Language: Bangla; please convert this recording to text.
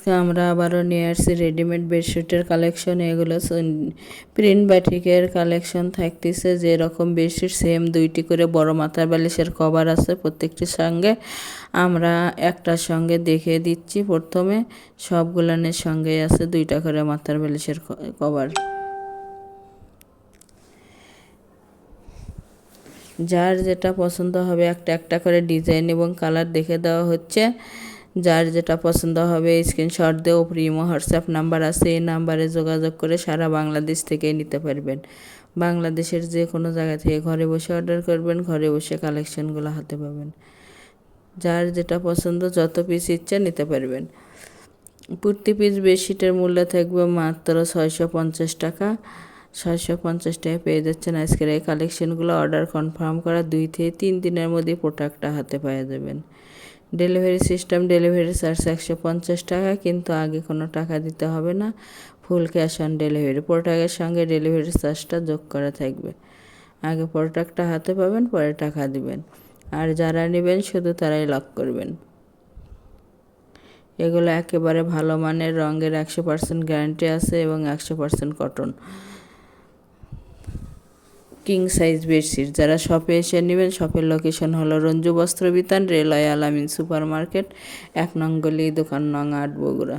আজকে আমরা আবারও নিয়ে আসছি রেডিমেড বেডশিটের কালেকশন। এগুলো প্রিন্ট বাটিকের কালেকশন থাকতেছে। যেরকম বেডশিট সেম দুইটি করে বড় মাথার বালিশের কভার আছে প্রত্যেকটির সঙ্গে। আমরা একটার সঙ্গে দেখে দিচ্ছি। প্রথমে সবগুলানের সঙ্গে আছে দুইটা করে মাথার বালিশের কভার। যার যেটা পছন্দ হবে একটা একটা করে ডিজাইন এবং কালার দেখে দেওয়া হচ্ছে। যার যেটা পছন্দ হবে স্ক্রিনশট দিয়ে উপরে ইমো হোয়াটসঅ্যাপ নাম্বার আছে, এই নাম্বারে যোগাযোগ করে সারা বাংলাদেশ থেকে নিতে পারবেন। বাংলাদেশের যে কোনো জায়গা থেকে ঘরে বসে অর্ডার করবেন, ঘরে বসে কালেকশনগুলো হাতে পাবেন। যার যেটা পছন্দ যত পিস ইচ্ছে নিতে পারবেন। প্রতি পিস বেডশিটের মূল্য থাকবে মাত্র 650 টাকা। 650 টাকায় পেয়ে যাচ্ছেন আজকের এই কালেকশনগুলো। অর্ডার কনফার্ম করা 2 থেকে 3 দিনের মধ্যে প্রোডাক্টটা হাতে পেয়ে যাবেন। ডেলিভারি সিস্টেম, ডেলিভারি চার্জ 150 টাকা, কিন্তু আগে কোনো টাকা দিতে হবে না। Full cash on delivery. প্রোডাক্টের সঙ্গে ডেলিভারি চার্জটা যোগ করা থাকবে। আগে প্রোডাক্টটা হাতে পাবেন, পরে টাকা দিবেন। আর যারা নেবেন শুধু তারাই লক করবেন। এগুলো একেবারে ভালো মানের, রঙের 100% গ্যারান্টি আছে এবং 100% কটন। কিং সাইজ বেডশিট যারা শপে এসে নেবেন, শপের লোকেশন হলো রঞ্জু বস্ত্র বিতান, রেলওয়ে আলামিন সুপার মার্কেট, 1 নং গলি, দোকান নং 8, বগুড়া।